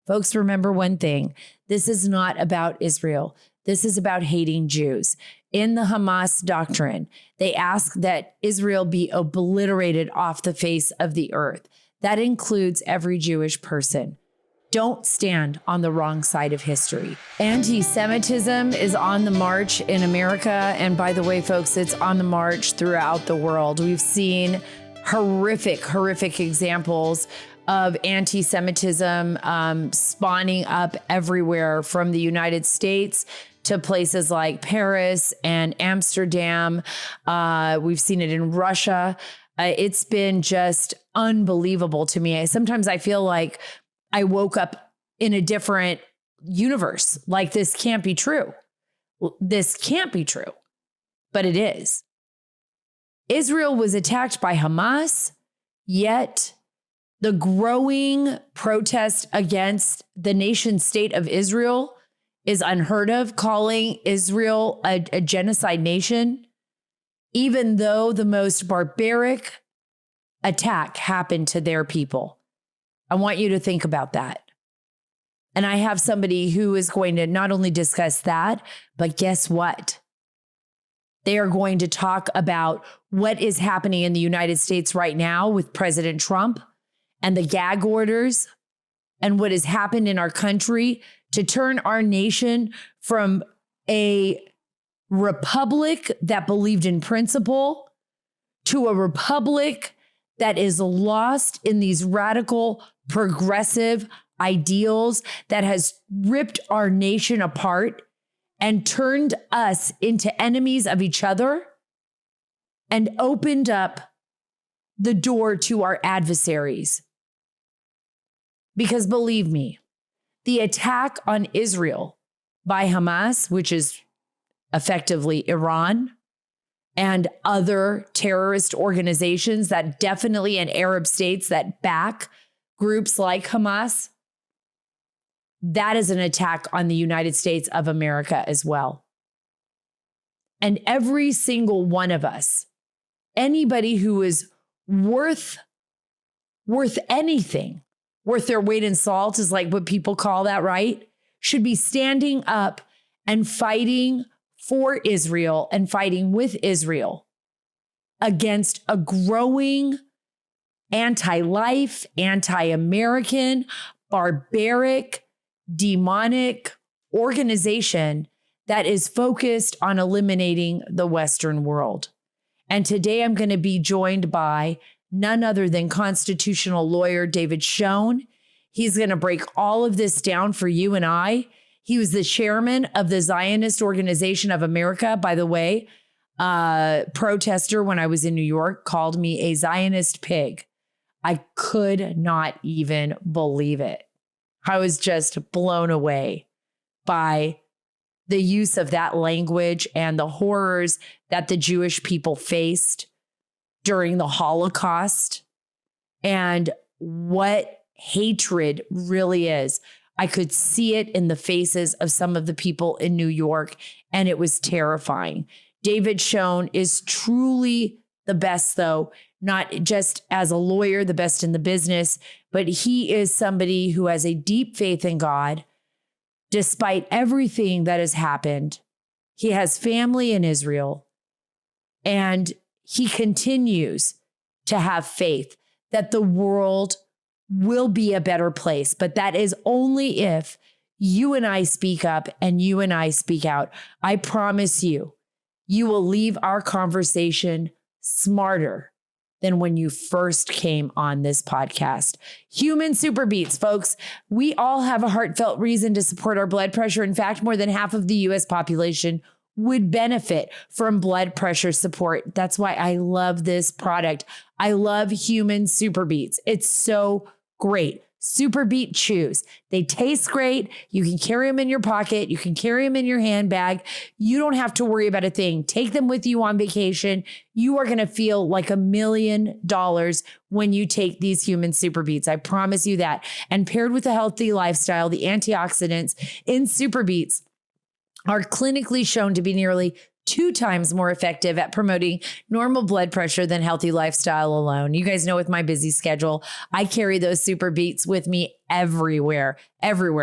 Folks, remember one thing. This is not about Israel. This is about hating Jews. In the Hamas doctrine, they ask that Israel be obliterated off the face of the earth. That includes every Jewish person. Don't stand on the wrong side of history. Anti-Semitism is on the march in America. And by the way, folks, it's on the march throughout the world. We've seen horrific examples of anti-Semitism spawning up everywhere from the United States to places like Paris and Amsterdam. We've seen it in Russia. It's been just unbelievable to me. Sometimes I feel like I woke up in a different universe. Like, this can't be true. This can't be true, but it is. Israel was attacked by Hamas, yet the growing protest against the nation state of Israel is unheard of, calling Israel a genocide nation, even though the most barbaric attack happened to their people. I want you to think about that. And I have somebody who is going to not only discuss that, but guess what? They are going to talk about what is happening in the United States right now with President Trump and the gag orders and what has happened in our country to turn our nation from a republic that believed in principle to a republic that is lost in these radical, progressive ideals that has ripped our nation apart and turned us into enemies of each other and opened up the door to our adversaries. Because believe me, the attack on Israel by Hamas, which is effectively Iran, and other terrorist organizations that definitely in Arab states that back groups like Hamas, that is an attack on the United States of America as well. And every single one of us, anybody who is worth anything, worth their weight in salt is like what people call that, right? Should be standing up and fighting for Israel and fighting with Israel against a growing anti-life, anti-American, barbaric, demonic organization that is focused on eliminating the Western world. And today I'm going to be joined by none other than constitutional lawyer David Schoen. He's going to break all of this down for you and I. He was the chairman of the Zionist Organization of America. By the way, a protester when I was in New York called me a Zionist pig. I could not even believe it. I was just blown away by the use of that language and the horrors that the Jewish people faced during the Holocaust and what hatred really is. I could see it in the faces of some of the people in New York, and it was terrifying. David Schoen is truly the best, though, not just as a lawyer, the best in the business, but he is somebody who has a deep faith in God. Despite everything that has happened, he has family in Israel, and he continues to have faith that the world will be a better place. But that is only if you and I speak up and you and I speak out. I promise you, you will leave our conversation smarter than when you first came on this podcast. Human super beats, folks. We all have a heartfelt reason to support our blood pressure. In fact, more than half of the US population would benefit from blood pressure support. That's why I love this product. I love Human Super Beats. It's so great. Super Beat chews. They taste great. You can carry them in your pocket. You can carry them in your handbag. You don't have to worry about a thing. Take them with you on vacation. You are going to feel like $1 million when you take these Human Super Beats. I promise you that. And paired with a healthy lifestyle, the antioxidants in Super Beats are clinically shown to be nearly 2 times more effective at promoting normal blood pressure than healthy lifestyle alone. You guys know with my busy schedule, I carry those super beets with me everywhere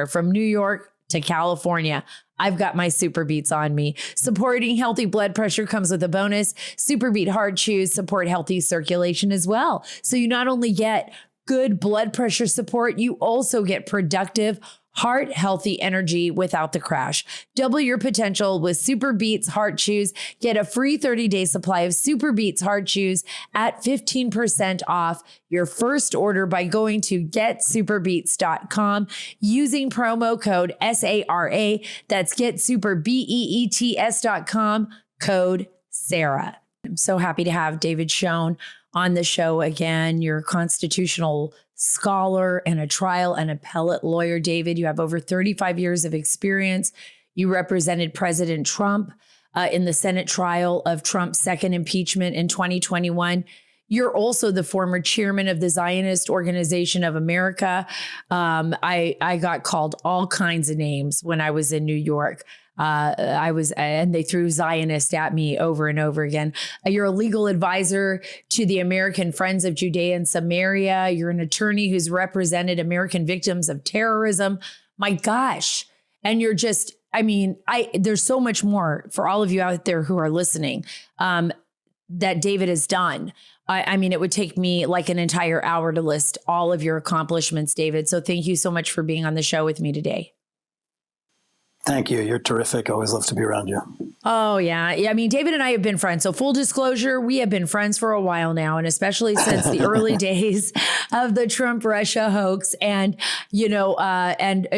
from New York to California. I've got my super beets on me. Supporting healthy blood pressure comes with a bonus. Super beet hard chews support healthy circulation as well. So you not only get good blood pressure support, you also get productive, heart healthy energy without the crash. Double your potential with Super Beets Heart Chews. Get a free 30-day supply of Super Beets Heart Chews at 15% off your first order by going to getsuperbeets.com using promo code SARA. That's getsuperbeets.com, code Sarah. I'm so happy to have David Schoen on the show again. You're a constitutional scholar and a trial and appellate lawyer. David, you have over 35 years of experience. You represented President Trump in the Senate trial of Trump's second impeachment in 2021. You're also the former chairman of the Zionist Organization of America. I got called all kinds of names when I was in New York. And they threw Zionist at me over and over again. You're a legal advisor to the American Friends of Judea and Samaria. You're an attorney who's represented American victims of terrorism. My gosh. And you're just, there's so much more for all of you out there who are listening, that David has done. It would take me like an entire hour to list all of your accomplishments, David. So thank you so much for being on the show with me today. Thank you. You're terrific. I always love to be around you. Oh, yeah. David and I have been friends. So full disclosure, we have been friends for a while now, and especially since the early days of the Trump-Russia hoax and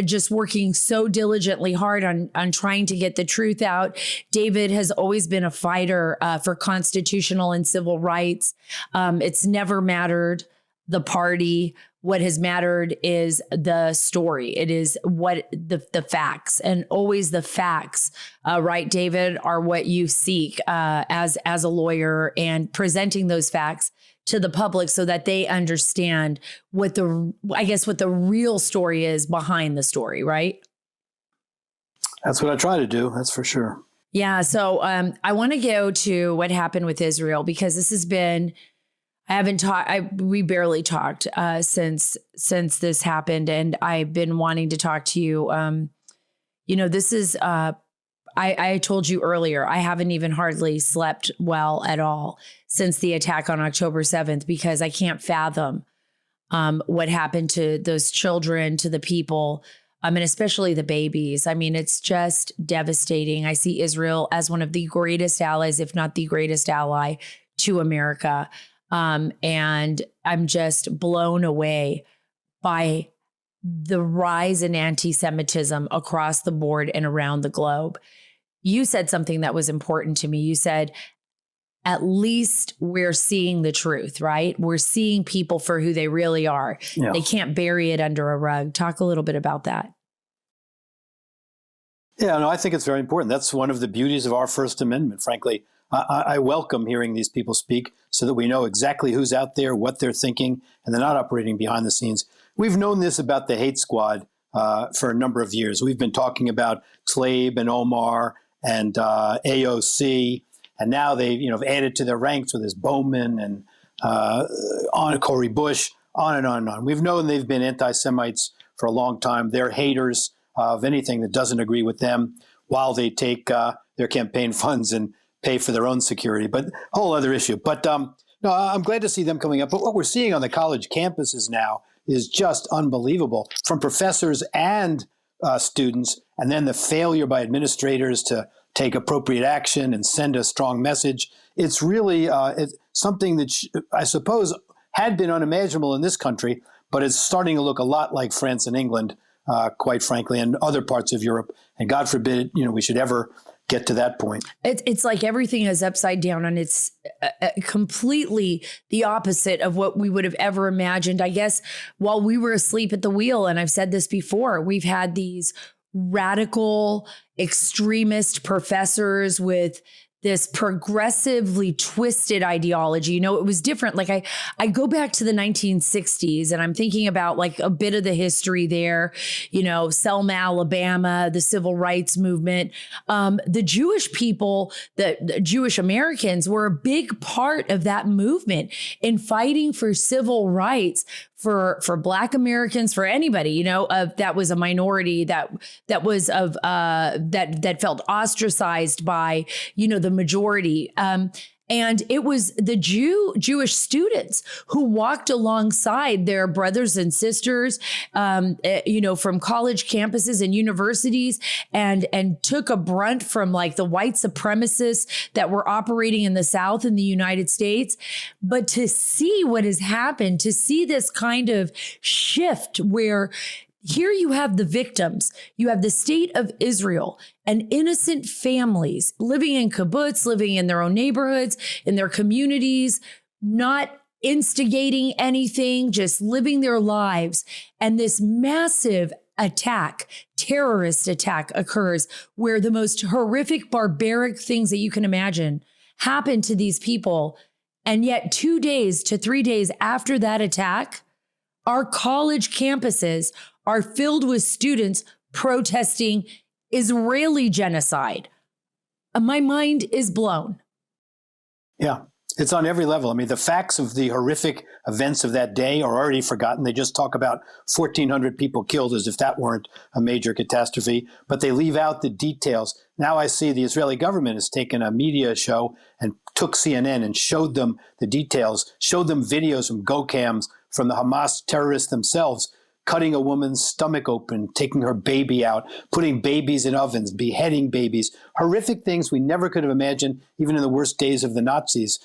just working so diligently hard on trying to get the truth out. David has always been a fighter for constitutional and civil rights. It's never mattered the party. What has mattered is the story. It is what the facts, and always the facts, right, David, are what you seek as a lawyer, and presenting those facts to the public so that they understand what the real story is behind the story, right? That's what I try to do. That's for sure. Yeah. So I want to go to what happened with Israel, because this has been. We barely talked since this happened, and I've been wanting to talk to you. This is, I told you earlier, I haven't even hardly slept well at all since the attack on October 7th, because I can't fathom what happened to those children, to the people, and especially the babies. It's just devastating. I see Israel as one of the greatest allies, if not the greatest ally to America. And I'm just blown away by the rise in anti-Semitism across the board and around the globe. You said something that was important to me. You said, at least we're seeing the truth, right? We're seeing people for who they really are. Yeah. They can't bury it under a rug. Talk a little bit about that. Yeah, no, I think it's very important. That's one of the beauties of our First Amendment, frankly. I welcome hearing these people speak so that we know exactly who's out there, what they're thinking, and they're not operating behind the scenes. We've known this about the hate squad for a number of years. We've been talking about Tlaib and Omar and AOC, and now they've added to their ranks with this Bowman and on Cori Bush, on and on and on. We've known they've been anti-Semites for a long time. They're haters of anything that doesn't agree with them, while they take their campaign funds and pay for their own security, but whole other issue. But no, I'm glad to see them coming up. But what we're seeing on the college campuses now is just unbelievable, from professors and students, and then the failure by administrators to take appropriate action and send a strong message. It's really it's something that I suppose had been unimaginable in this country, but it's starting to look a lot like France and England, quite frankly, and other parts of Europe. And God forbid, we should ever get to that point. It's like everything is upside down, and it's completely the opposite of what we would have ever imagined. I guess while we were asleep at the wheel, and I've said this before, we've had these radical extremist professors with this progressively twisted ideology. You know, it was different. Like I go back to the 1960s and I'm thinking about like a bit of the history there, you know, Selma, Alabama, the civil rights movement. The Jewish people, the Jewish Americans were a big part of that movement in fighting for civil rights for Black Americans, for anybody, you know, that was a minority that was that felt ostracized by, you know, the majority. And it was the Jewish students who walked alongside their brothers and sisters, you know, from college campuses and universities, and took a brunt from like the white supremacists that were operating in the South in the United States. But to see what has happened, to see this kind of shift where here you have the victims, you have the state of Israel and innocent families living in kibbutz, living in their own neighborhoods, in their communities, not instigating anything, just living their lives. And this massive attack, terrorist attack occurs where the most horrific, barbaric things that you can imagine happen to these people. And yet 2 days to 3 days after that attack, our college campuses are filled with students protesting Israeli genocide. My mind is blown. Yeah, it's on every level. I mean, the facts of the horrific events of that day are already forgotten. They just talk about 1,400 people killed as if that weren't a major catastrophe, but they leave out the details. Now I see the Israeli government has taken a media show and took CNN and showed them the details, showed them videos from GoCams from the Hamas terrorists themselves, cutting a woman's stomach open, taking her baby out, putting babies in ovens, beheading babies, horrific things we never could have imagined, even in the worst days of the Nazis.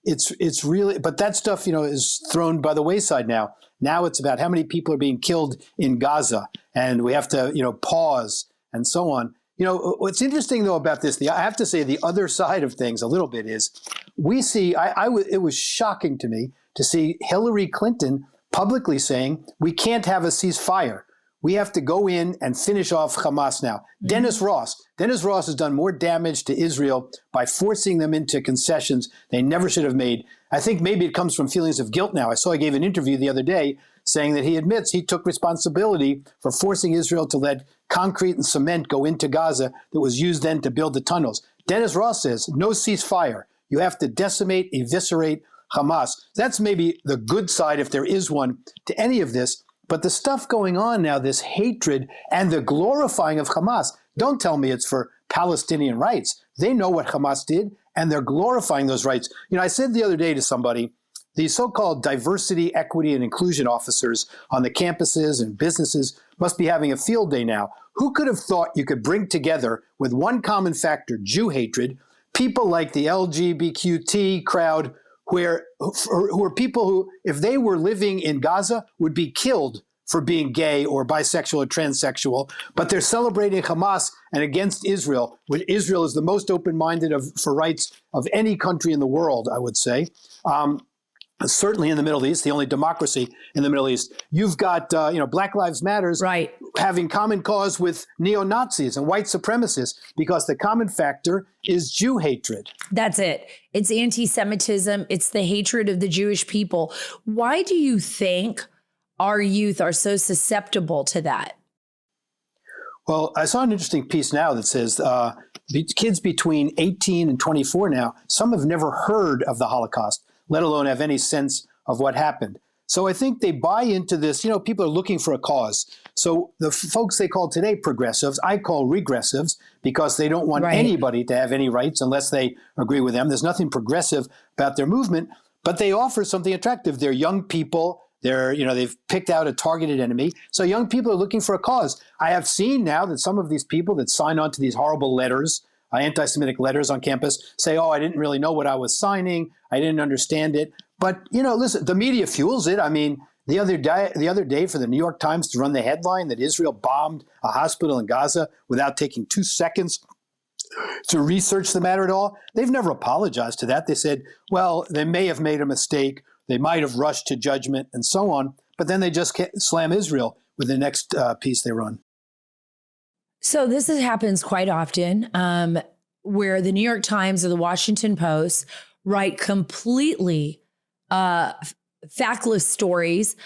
It's really, but that stuff, you know, is thrown by the wayside now. Now it's about how many people are being killed in Gaza, and we have to, you know, pause and so on. You know, what's interesting though about this, I have to say the other side of things a little bit is we see, it was shocking to me to see Hillary Clinton publicly saying we can't have a ceasefire. We have to go in and finish off Hamas now. Mm-hmm. Dennis Ross has done more damage to Israel by forcing them into concessions they never should have made. I think maybe it comes from feelings of guilt now. I saw he gave an interview the other day saying that he admits he took responsibility for forcing Israel to let concrete and cement go into Gaza that was used then to build the tunnels. Dennis Ross says no ceasefire. You have to decimate, eviscerate Hamas. That's maybe the good side, if there is one, to any of this. But the stuff going on now, this hatred and the glorifying of Hamas, don't tell me it's for Palestinian rights. They know what Hamas did, and they're glorifying those rights. You know, I said the other day to somebody, these so-called diversity, equity, and inclusion officers on the campuses and businesses must be having a field day now. Who could have thought you could bring together with one common factor, Jew hatred, people like the LGBTQ crowd, who are people who, if they were living in Gaza, would be killed for being gay or bisexual or transsexual, but they're celebrating Hamas and against Israel, when Israel is the most open-minded for rights of any country in the world, I would say. Certainly in the Middle East, the only democracy in the Middle East. You've got, Black Lives Matters right, having common cause with neo-Nazis and white supremacists because the common factor is Jew hatred. That's it. It's anti-Semitism. It's the hatred of the Jewish people. Why do you think our youth are so susceptible to that? Well, I saw an interesting piece now that says kids between 18 and 24 now, some have never heard of the Holocaust, let alone have any sense of what happened. So I think they buy into this, people are looking for a cause. So the folks they call today progressives, I call regressives because they don't want anybody to have any rights unless they agree with them. There's nothing progressive about their movement, but they offer something attractive. They're young people. They've picked out a targeted enemy. So young people are looking for a cause. I have seen now that some of these people that sign on to these horrible letters, anti-Semitic letters on campus, say, I didn't really know what I was signing. I didn't understand it. But, listen, the media fuels it. I mean, the other day for the New York Times to run the headline that Israel bombed a hospital in Gaza without taking 2 seconds to research the matter at all, they've never apologized to that. They said, well, they may have made a mistake. They might have rushed to judgment and so on. But then they just slam Israel with the next piece they run. So this happens quite often. where the New York Times or the Washington Post write completely factless stories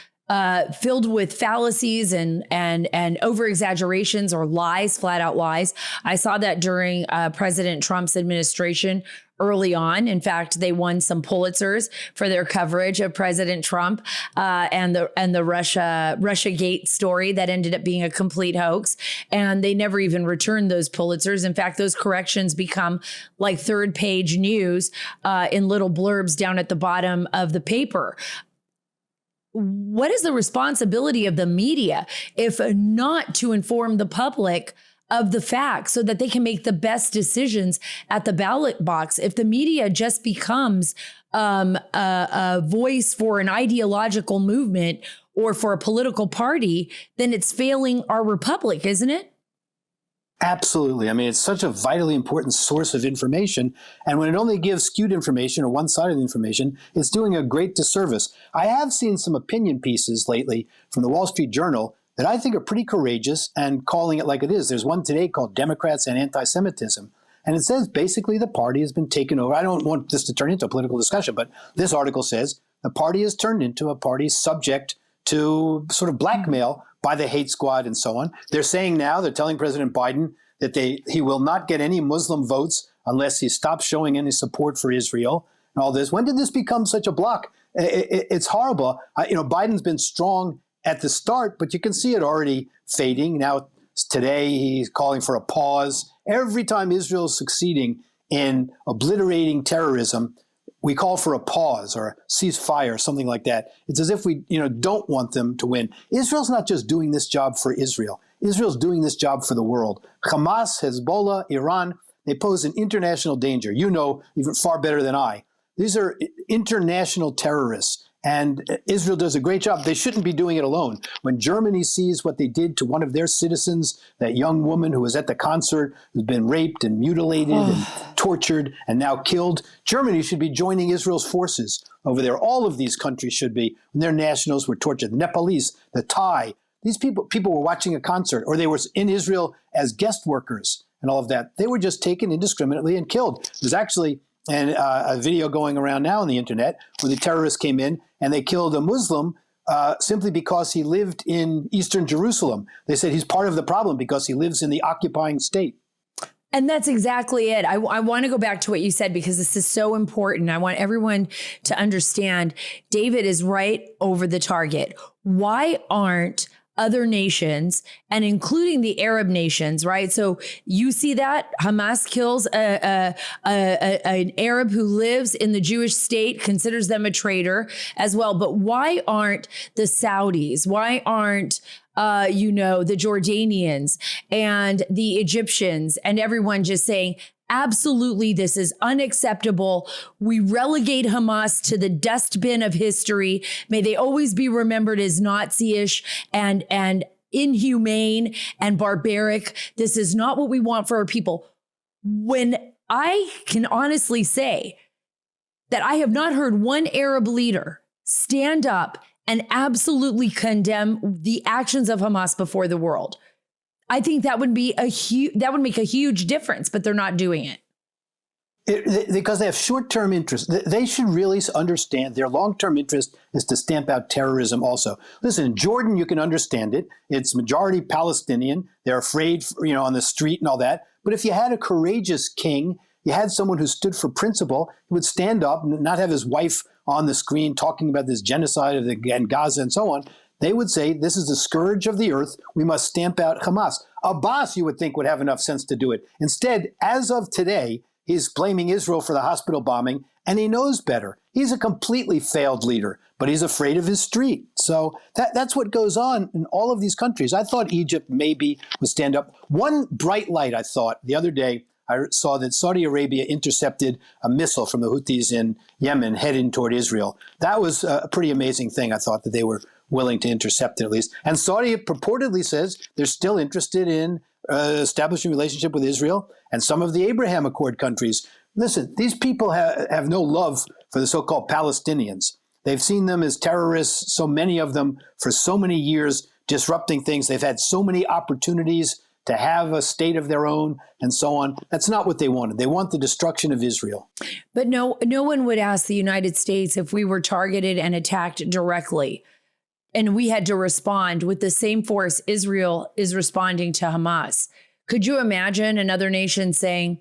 filled with fallacies and over exaggerations or lies, flat out lies. I saw that during President Trump's administration early on. In fact, they won some Pulitzers for their coverage of President Trump and the Russiagate story that ended up being a complete hoax. And they never even returned those Pulitzers. In fact, those corrections become like third page news in little blurbs down at the bottom of the paper. What is the responsibility of the media if not to inform the public of the facts so that they can make the best decisions at the ballot box? If the media just becomes a voice for an ideological movement or for a political party, then it's failing our republic, isn't it? Absolutely. I mean, it's such a vitally important source of information. And when it only gives skewed information or one-sided information, it's doing a great disservice. I have seen some opinion pieces lately from the Wall Street Journal that I think are pretty courageous and calling it like it is. There's one today called Democrats and Anti-Semitism. And it says basically the party has been taken over. I don't want this to turn into a political discussion, but this article says the party has turned into a party subject to sort of blackmail by the hate squad and so on. They're saying now, they're telling President Biden that he will not get any Muslim votes unless he stops showing any support for Israel and all this. When did this become such a block? It's horrible. Biden's been strong at the start, but you can see it already fading. Now, today, he's calling for a pause. Every time Israel is succeeding in obliterating terrorism, we call for a pause or a ceasefire, something like that. It's as if we, don't want them to win. Israel's not just doing this job for Israel. Israel's doing this job for the world. Hamas, Hezbollah, Iran, they pose an international danger. You know even far better than I. These are international terrorists. And Israel does a great job. They shouldn't be doing it alone. When Germany sees what they did to one of their citizens, that young woman who was at the concert, who's been raped and mutilated and tortured and now killed, Germany should be joining Israel's forces over there. All of these countries should be. When their nationals were tortured, the Nepalese, the Thai, these people were watching a concert, or they were in Israel as guest workers and all of that. They were just taken indiscriminately and killed. There's actually a video going around now on the internet where the terrorists came in and they killed a Muslim simply because he lived in eastern Jerusalem. They said he's part of the problem because he lives in the occupying state. And that's exactly it. I want to go back to what you said because this is so important. I want everyone to understand David is right over the target. Why aren't other nations, and including the Arab nations, right? So you see that Hamas kills an Arab who lives in the Jewish state, considers them a traitor as well. But why aren't the Saudis? Why aren't the Jordanians and the Egyptians and everyone just saying, absolutely, this is unacceptable. We relegate Hamas to the dustbin of history. May they always be remembered as Nazi-ish and inhumane and barbaric. This is not what we want for our people. When I can honestly say that I have not heard one Arab leader stand up and absolutely condemn the actions of Hamas before the world. I think that would be that would make a huge difference, but they're not doing it. Because they have short-term interest. They should really understand their long-term interest is to stamp out terrorism also. Listen, in Jordan, you can understand it. It's majority Palestinian. They're afraid, on the street and all that. But if you had a courageous king, you had someone who stood for principle, who would stand up and not have his wife on the screen talking about this genocide and Gaza and so on. They would say, this is the scourge of the earth. We must stamp out Hamas. Abbas, you would think, would have enough sense to do it. Instead, as of today, he's blaming Israel for the hospital bombing, and he knows better. He's a completely failed leader, but he's afraid of his street. So that's what goes on in all of these countries. I thought Egypt maybe would stand up. One bright light, I thought, the other day, I saw that Saudi Arabia intercepted a missile from the Houthis in Yemen heading toward Israel. That was a pretty amazing thing, I thought, that they were willing to intercept it at least. And Saudi purportedly says they're still interested in establishing a relationship with Israel and some of the Abraham Accord countries. Listen, these people have no love for the so-called Palestinians. They've seen them as terrorists, so many of them, for so many years, disrupting things. They've had so many opportunities to have a state of their own, and so on. That's not what they wanted. They want the destruction of Israel. But no one would ask the United States if we were targeted and attacked directly, and we had to respond with the same force Israel is responding to Hamas. Could you imagine another nation saying,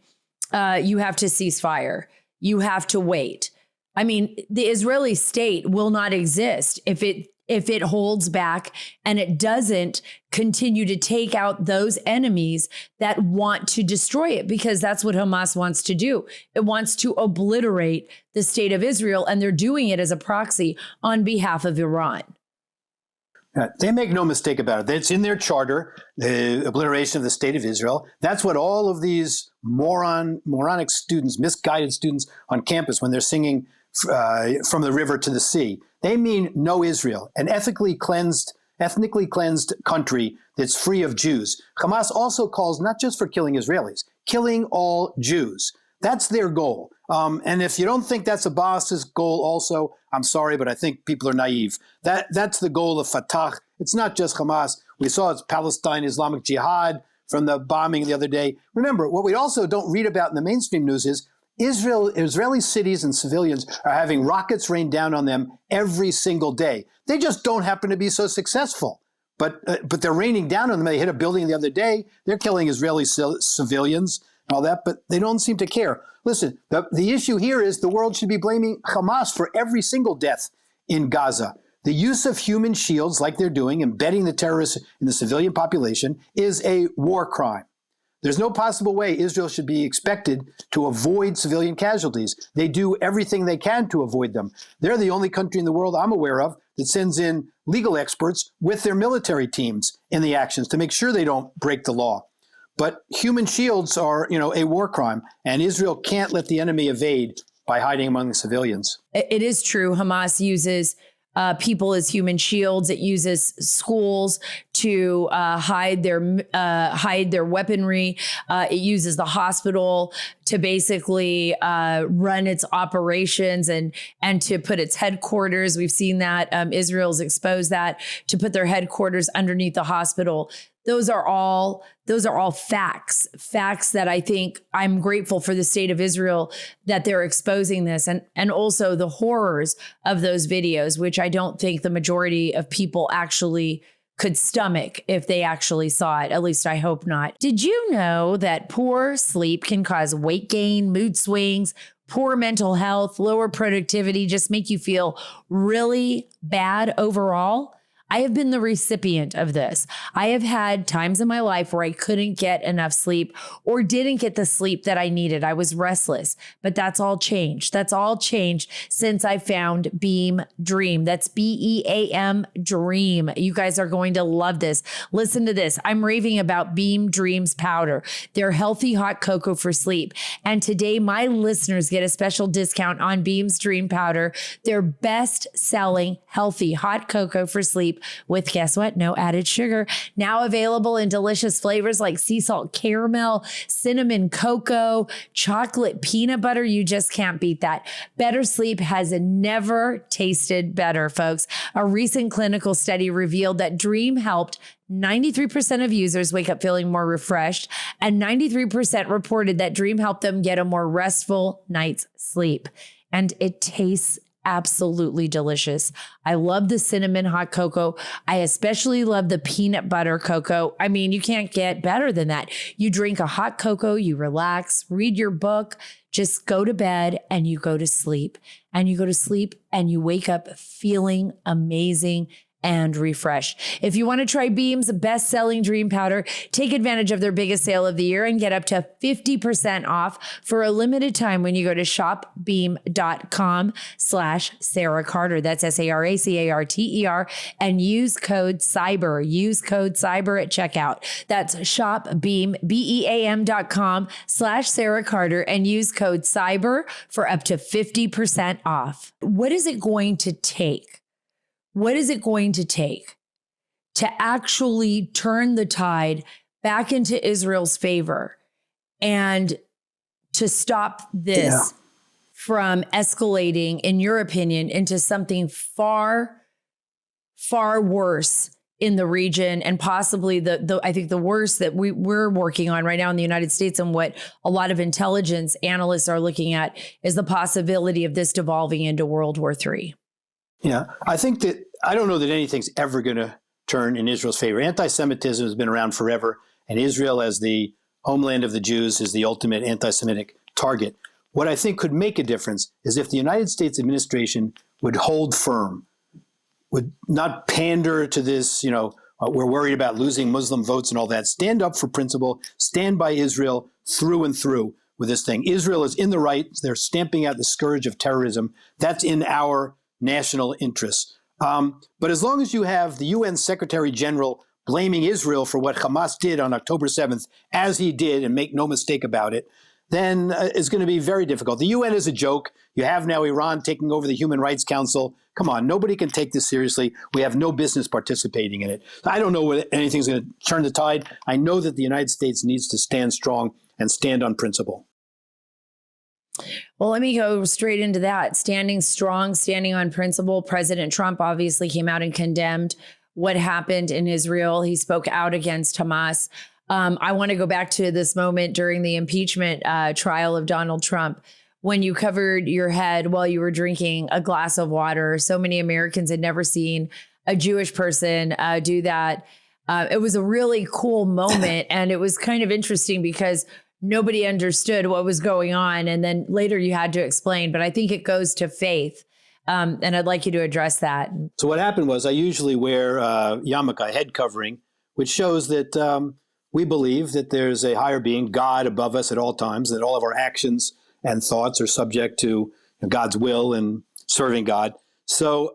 you have to cease fire, you have to wait? I mean, the Israeli state will not exist if it holds back and it doesn't continue to take out those enemies that want to destroy it, because that's what Hamas wants to do. It wants to obliterate the state of Israel, and they're doing it as a proxy on behalf of Iran. They make no mistake about it. It's in their charter, the obliteration of the state of Israel. That's what all of these moronic students, misguided students on campus, when they're singing from the river to the sea, they mean no Israel, an ethnically cleansed country that's free of Jews. Hamas also calls not just for killing Israelis, killing all Jews. That's their goal. And if you don't think that's Abbas's goal also, I'm sorry, but I think people are naive. That's the goal of Fatah. It's not just Hamas. We saw it's Palestine Islamic Jihad from the bombing the other day. Remember, what we also don't read about in the mainstream news is Israeli cities and civilians are having rockets rain down on them every single day. They just don't happen to be so successful. But they're raining down on them. They hit a building the other day. They're killing Israeli civilians and all that, but they don't seem to care. Listen, the issue here is the world should be blaming Hamas for every single death in Gaza. The use of human shields, like they're doing, embedding the terrorists in the civilian population, is a war crime. There's no possible way Israel should be expected to avoid civilian casualties. They do everything they can to avoid them. They're the only country in the world I'm aware of that sends in legal experts with their military teams in the actions to make sure they don't break the law. But human shields are, a war crime, and Israel can't let the enemy evade by hiding among the civilians. It is true. Hamas uses people as human shields. It uses schools to hide their weaponry. It uses the hospital to basically run its operations and to put its headquarters. We've seen that Israel's exposed that, to put their headquarters underneath the hospital. Those are all facts that I think I'm grateful for the state of Israel that they're exposing this, and also the horrors of those videos, which I don't think the majority of people actually could stomach if they actually saw it. At least I hope not. Did you know that poor sleep can cause weight gain, mood swings, poor mental health, lower productivity, just make you feel really bad overall? I have been the recipient of this. I have had times in my life where I couldn't get enough sleep or didn't get the sleep that I needed. I was restless, but that's all changed. That's all changed since I found Beam Dream. That's BEAM Dream. You guys are going to love this. Listen to this. I'm raving about Beam Dreams powder. They're healthy hot cocoa for sleep. And today my listeners get a special discount on Beam's Dream powder, their best selling healthy hot cocoa for sleep, with, guess what? No added sugar. Now available in delicious flavors like sea salt caramel, cinnamon cocoa, chocolate peanut butter. You just can't beat that. Better sleep has never tasted better, folks. A recent clinical study revealed that Dream helped 93% of users wake up feeling more refreshed, and 93% reported that Dream helped them get a more restful night's sleep. And it tastes absolutely delicious. I love the cinnamon hot cocoa. I especially love the peanut butter cocoa. I mean, you can't get better than that. You drink a hot cocoa, you relax, read your book, just go to bed and you go to sleep. And you go to sleep and you wake up feeling amazing and refreshed. If you want to try Beam's best-selling Dream Powder, take advantage of their biggest sale of the year and get up to 50% off for a limited time when you go to shopbeam.com/Sara Carter. That's SARACARTER, and use code CYBER. Use code CYBER at checkout. That's shopbeam, BEAM.com/Sara Carter, and use code CYBER for up to 50% off. What is it going to take? What is it going to take to actually turn the tide back into Israel's favor and to stop this from escalating, in your opinion, into something far, far worse in the region, and possibly I think the worst that we're working on right now in the United States, and what a lot of intelligence analysts are looking at, is the possibility of this devolving into World War III. Yeah, I don't know that anything's ever going to turn in Israel's favor. Anti-Semitism has been around forever, and Israel, as the homeland of the Jews, is the ultimate anti-Semitic target. What I think could make a difference is if the United States administration would hold firm, would not pander to this, we're worried about losing Muslim votes and all that. Stand up for principle, stand by Israel through and through with this thing. Israel is in the right. They're stamping out the scourge of terrorism. That's in our national interests. But as long as you have the UN Secretary General blaming Israel for what Hamas did on October 7th, as he did, and make no mistake about it, then it's going to be very difficult. The UN is a joke. You have now Iran taking over the Human Rights Council. Come on, nobody can take this seriously. We have no business participating in it. I don't know whether anything's going to turn the tide. I know that the United States needs to stand strong and stand on principle. Well, let me go straight into that. Standing strong, standing on principle. President Trump obviously came out and condemned what happened in Israel. He spoke out against Hamas. I want to go back to this moment during the impeachment trial of Donald Trump, when you covered your head while you were drinking a glass of water. So many Americans had never seen a Jewish person do that. It was a really cool moment. And it was kind of interesting because nobody understood what was going on. And then later you had to explain. But I think it goes to faith. And I'd like you to address that. So what happened was, I usually wear yarmulke, head covering, which shows that we believe that there's a higher being, God, above us at all times, that all of our actions and thoughts are subject to God's will and serving God. So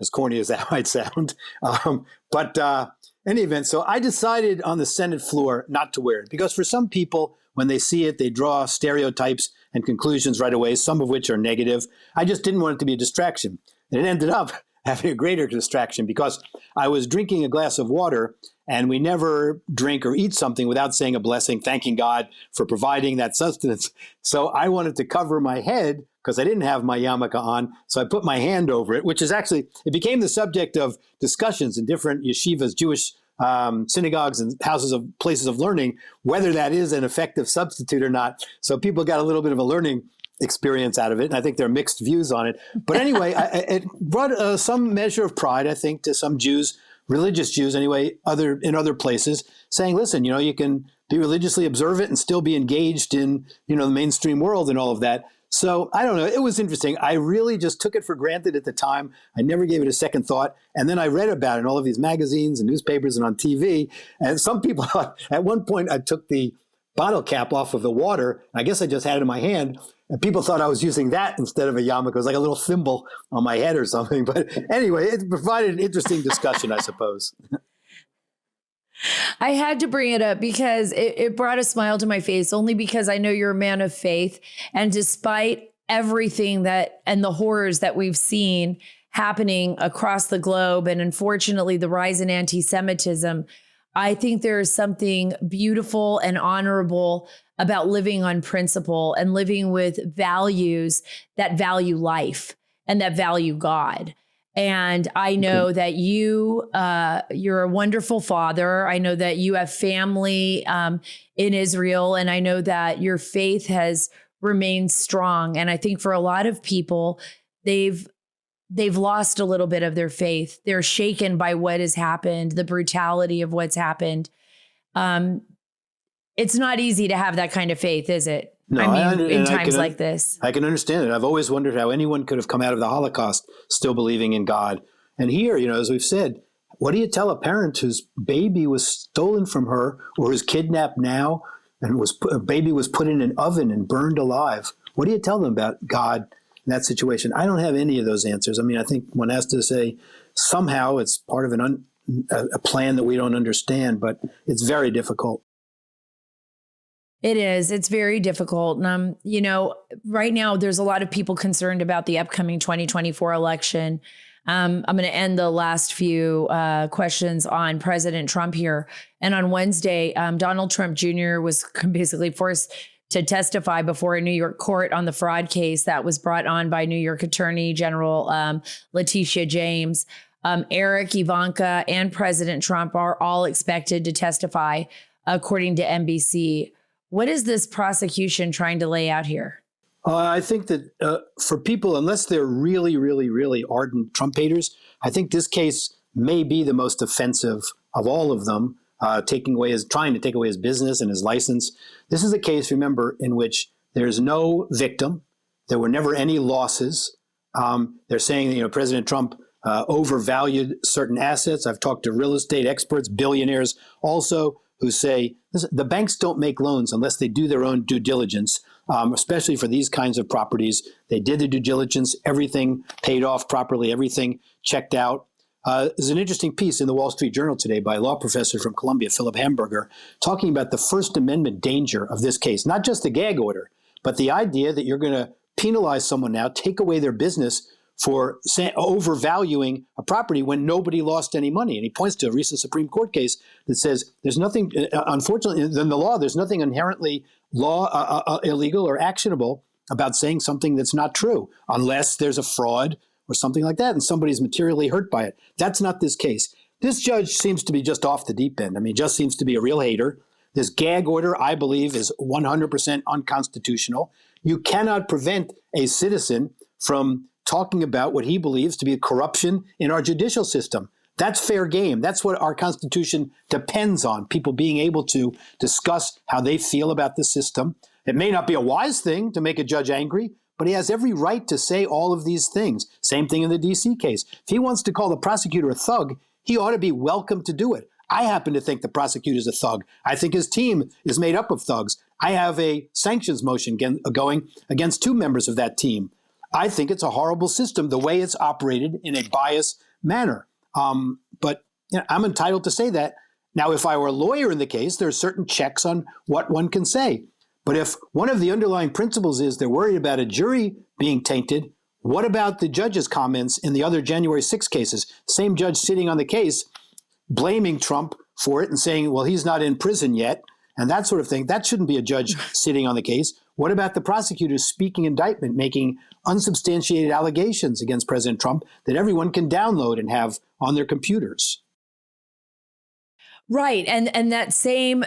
as corny as that might sound, but in any event, so I decided on the Senate floor not to wear it, because for some people, when they see it, they draw stereotypes and conclusions right away, some of which are negative. I just didn't want it to be a distraction. And it ended up having a greater distraction, because I was drinking a glass of water, and we never drink or eat something without saying a blessing, thanking God for providing that sustenance. So I wanted to cover my head because I didn't have my yarmulke on. So I put my hand over it, which is actually, it became the subject of discussions in different yeshivas, Jewish synagogues and places of learning, whether that is an effective substitute or not. So people got a little bit of a learning experience out of it. And I think there are mixed views on it. But anyway, it brought some measure of pride, I think, to some Jews, religious Jews anyway, in other places, saying, listen, you can be religiously observant and still be engaged in, the mainstream world and all of that. So I don't know. It was interesting. I really just took it for granted at the time. I never gave it a second thought. And then I read about it in all of these magazines and newspapers and on TV. And some people thought, at one point, I took the bottle cap off of the water. I guess I just had it in my hand. And people thought I was using that instead of a yarmulke. It was like a little thimble on my head or something. But anyway, it provided an interesting discussion, I suppose. I had to bring it up because it brought a smile to my face, only because I know you're a man of faith. And despite everything and the horrors that we've seen happening across the globe, and unfortunately the rise in anti-Semitism, I think there is something beautiful and honorable about living on principle and living with values that value life and that value God. And I know that you're a wonderful father. I know that you have family in Israel, and I know that your faith has remained strong. And I think for a lot of people, they've lost a little bit of their faith. They're shaken by what has happened, the brutality of what's happened. It's not easy to have that kind of faith, is it? No, in times like this. I can understand it. I've always wondered how anyone could have come out of the Holocaust still believing in God. And here, as we've said, what do you tell a parent whose baby was stolen from her or is kidnapped now, and a baby was put in an oven and burned alive? What do you tell them about God in that situation? I don't have any of those answers. I think one has to say somehow it's part of a plan that we don't understand, but it's very difficult. It is. It's very difficult. And, right now there's a lot of people concerned about the upcoming 2024 election. I'm going to end the last few questions on President Trump here. And on Wednesday, Donald Trump Jr. was basically forced to testify before a New York court on the fraud case that was brought on by New York Attorney General Letitia James. Eric, Ivanka, and President Trump are all expected to testify, according to NBC. What is this prosecution trying to lay out here? I think that for people, unless they're really, really, really ardent Trump haters, I think this case may be the most offensive of all of them, trying to take away his business and his license. This is a case, remember, in which there's no victim. There were never any losses. They're saying that, President Trump overvalued certain assets. I've talked to real estate experts, billionaires also, who say the banks don't make loans unless they do their own due diligence, especially for these kinds of properties. They did the due diligence, everything paid off properly, everything checked out. There's an interesting piece in the Wall Street Journal today by a law professor from Columbia, Philip Hamburger, talking about the First Amendment danger of this case, not just the gag order, but the idea that you're going to penalize someone now, take away their business for overvaluing a property when nobody lost any money. And he points to a recent Supreme Court case that says there's nothing, unfortunately, in the law, there's nothing inherently illegal or actionable about saying something that's not true, unless there's a fraud or something like that, and somebody's materially hurt by it. That's not this case. This judge seems to be just off the deep end. I mean, just seems to be a real hater. This gag order, I believe, is 100% unconstitutional. You cannot prevent a citizen from talking about what he believes to be a corruption in our judicial system. That's fair game. That's what our Constitution depends on, people being able to discuss how they feel about the system. It may not be a wise thing to make a judge angry, but he has every right to say all of these things. Same thing in the D.C. case. If he wants to call the prosecutor a thug, he ought to be welcome to do it. I happen to think the prosecutor's a thug. I think his team is made up of thugs. I have a sanctions motion going against 2 members of that team. I think it's a horrible system, the way it's operated in a biased manner. But I'm entitled to say that. Now, if I were a lawyer in the case, there are certain checks on what one can say. But if one of the underlying principles is they're worried about a jury being tainted, what about the judge's comments in the other January 6 cases? Same judge sitting on the case, blaming Trump for it and saying, well, he's not in prison yet, and that sort of thing. That shouldn't be a judge sitting on the case. What about the prosecutors speaking indictment, making unsubstantiated allegations against President Trump that everyone can download and have on their computers? Right. And that same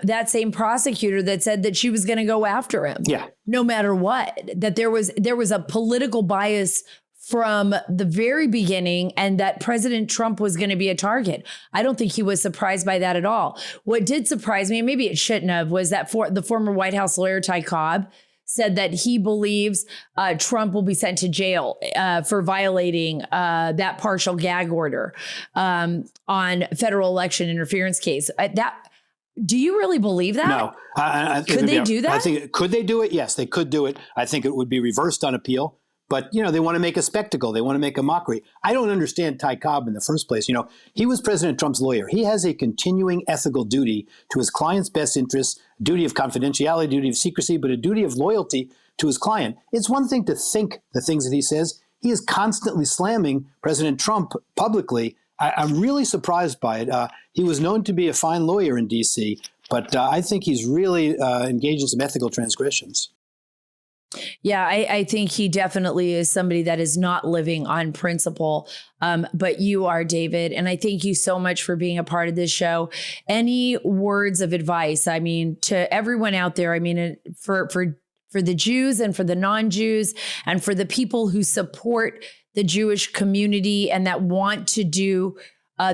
prosecutor that said that she was going to go after him. Yeah. No matter what, that there was a political bias from the very beginning and that President Trump was going to be a target. I don't think he was surprised by that at all. What did surprise me, and maybe it shouldn't have, was that the former White House lawyer, Ty Cobb, said that he believes Trump will be sent to jail for violating that partial gag order on federal election interference case. Do you really believe that? No. Could they do that? I think, could they do it? Yes, they could do it. I think it would be reversed on appeal. But, they want to make a spectacle. They want to make a mockery. I don't understand Ty Cobb in the first place. He was President Trump's lawyer. He has a continuing ethical duty to his client's best interests, duty of confidentiality, duty of secrecy, but a duty of loyalty to his client. It's one thing to think the things that he says. He is constantly slamming President Trump publicly. I'm really surprised by it. He was known to be a fine lawyer in D.C., but I think he's really engaged in some ethical transgressions. Yeah, I think he definitely is somebody that is not living on principle. But you are, David. And I thank you so much for being a part of this show. Any words of advice? I mean, to everyone out there, I mean, for the Jews and for the non-Jews and for the people who support the Jewish community and that want to do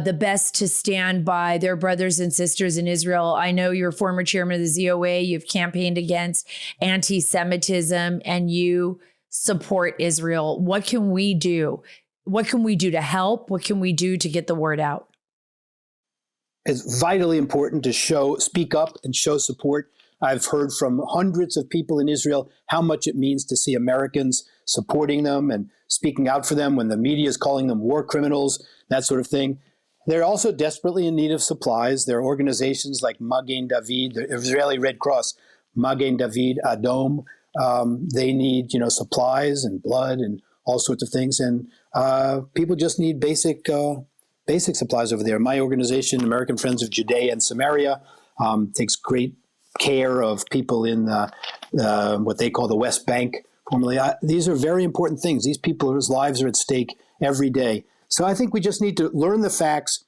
the best to stand by their brothers and sisters in Israel. I know you're former chairman of the ZOA. You've campaigned against anti-Semitism and you support Israel. What can we do? What can we do to help? What can we do to get the word out? It's vitally important to speak up and show support. I've heard from hundreds of people in Israel how much it means to see Americans supporting them and speaking out for them when the media is calling them war criminals, that sort of thing. They're also desperately in need of supplies. There are organizations like Magen David, the Israeli Red Cross, Magen David Adom. They need, supplies and blood and all sorts of things. And people just need basic supplies over there. My organization, American Friends of Judea and Samaria, takes great care of people in what they call the West Bank. Formerly, these are very important things. These people's lives are at stake every day. So I think we just need to learn the facts.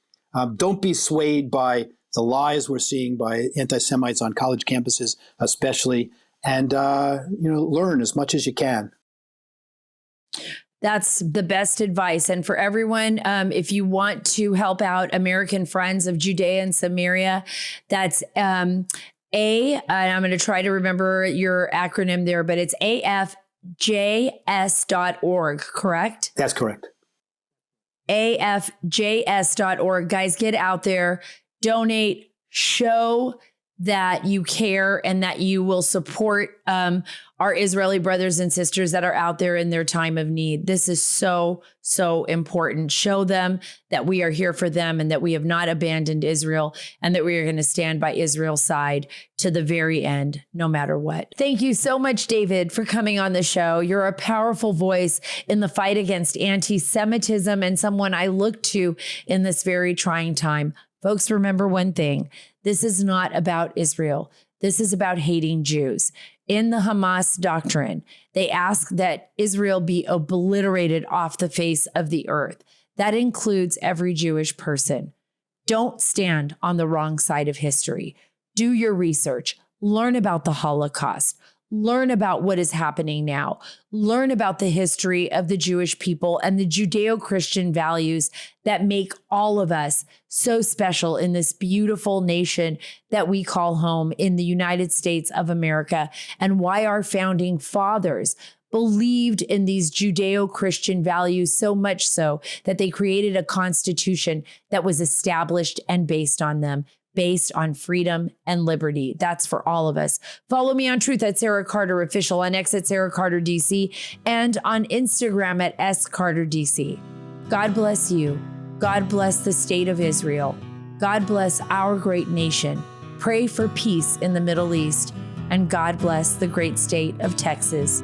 Don't be swayed by the lies we're seeing by anti-Semites on college campuses, especially, and learn as much as you can. That's the best advice. And for everyone, if you want to help out American Friends of Judea and Samaria, that's and I'm going to try to remember your acronym there, but it's afjs.org, correct? That's correct. afjs.org. Guys, get out there, donate, show that you care and that you will support our Israeli brothers and sisters that are out there in their time of need. This is so, so important. Show them that we are here for them and that we have not abandoned Israel and that we are going to stand by Israel's side to the very end, no matter what. Thank you so much, David, for coming on the show. You're a powerful voice in the fight against anti-Semitism and someone I look to in this very trying time. Folks, remember one thing. This is not about Israel. This is about hating Jews. In the Hamas doctrine, they ask that Israel be obliterated off the face of the earth. That includes every Jewish person. Don't stand on the wrong side of history. Do your research. Learn about the Holocaust. Learn about what is happening now. Learn about the history of the Jewish people and the Judeo-Christian values that make all of us so special in this beautiful nation that we call home in the United States of America, and why our founding fathers believed in these Judeo-Christian values so much so that they created a constitution that was established and based on them. Based on freedom and liberty. That's for all of us. Follow me on Truth at Sara Carter Official, on X at Sara Carter DC, and on Instagram at SCarterDC. God bless you. God bless the state of Israel. God bless our great nation. Pray for peace in the Middle East. And God bless the great state of Texas.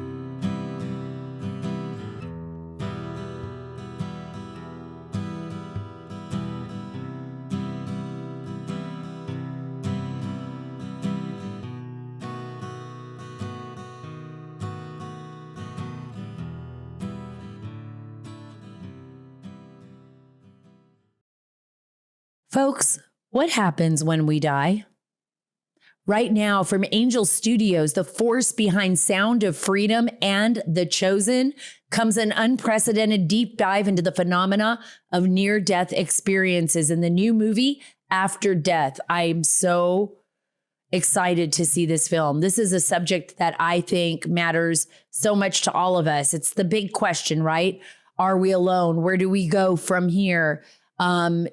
Folks, what happens when we die? Right now, from Angel Studios, the force behind Sound of Freedom and The Chosen, comes an unprecedented deep dive into the phenomena of near-death experiences in the new movie, After Death. I'm so excited to see this film. This is a subject that I think matters so much to all of us. It's the big question, right? Are we alone? Where do we go from here?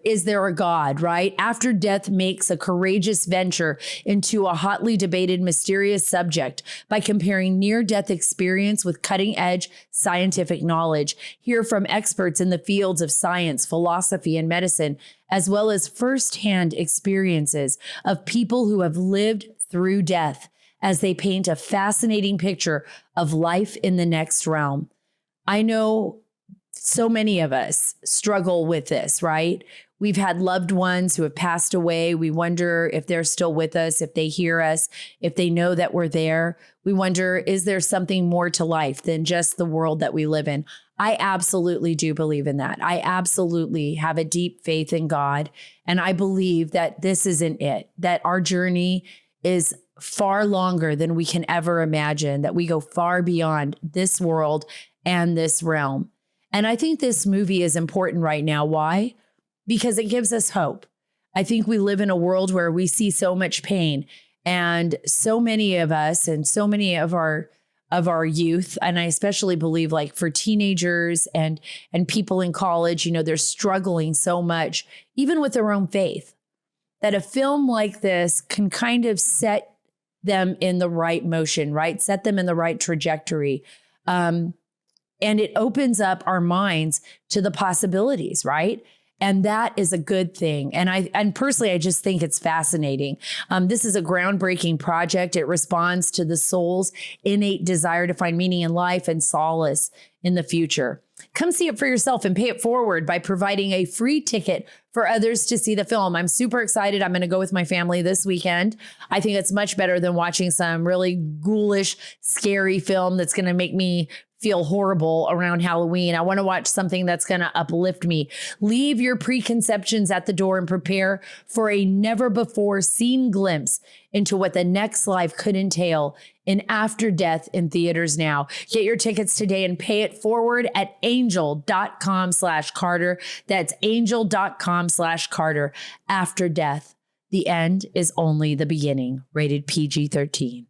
Is there a God, right? After Death makes a courageous venture into a hotly debated, mysterious subject by comparing near-death experience with cutting-edge scientific knowledge. Hear from experts in the fields of science, philosophy, and medicine, as well as firsthand experiences of people who have lived through death as they paint a fascinating picture of life in the next realm. I know so many of us struggle with this, right? We've had loved ones who have passed away. We wonder if they're still with us, if they hear us, if they know that we're there. We wonder, is there something more to life than just the world that we live in? I absolutely do believe in that. I absolutely have a deep faith in God. And I believe that this isn't it, that our journey is far longer than we can ever imagine, that we go far beyond this world and this realm. And I think this movie is important right now. Why? Because it gives us hope. I think we live in a world where we see so much pain, and so many of us and so many of our youth, and I especially believe like for teenagers and people in college, you know, they're struggling so much, even with their own faith, that a film like this can kind of set them in the right motion, right? Set them in the right trajectory. And it opens up our minds to the possibilities, right? And that is a good thing. And personally, I just think it's fascinating. This is a groundbreaking project. It responds to the soul's innate desire to find meaning in life and solace in the future. Come see it for yourself and pay it forward by providing a free ticket for others to see the film. I'm super excited. I'm going to go with my family this weekend. I think it's much better than watching some really ghoulish, scary film that's going to make me feel horrible around Halloween. I want to watch something that's going to uplift me. Leave your preconceptions at the door and prepare for a never before seen glimpse into what the next life could entail in After Death in theaters now. Get your tickets today and pay it forward at angel.com/Carter. That's angel.com/Carter. After Death. The end is only the beginning. Rated PG-13.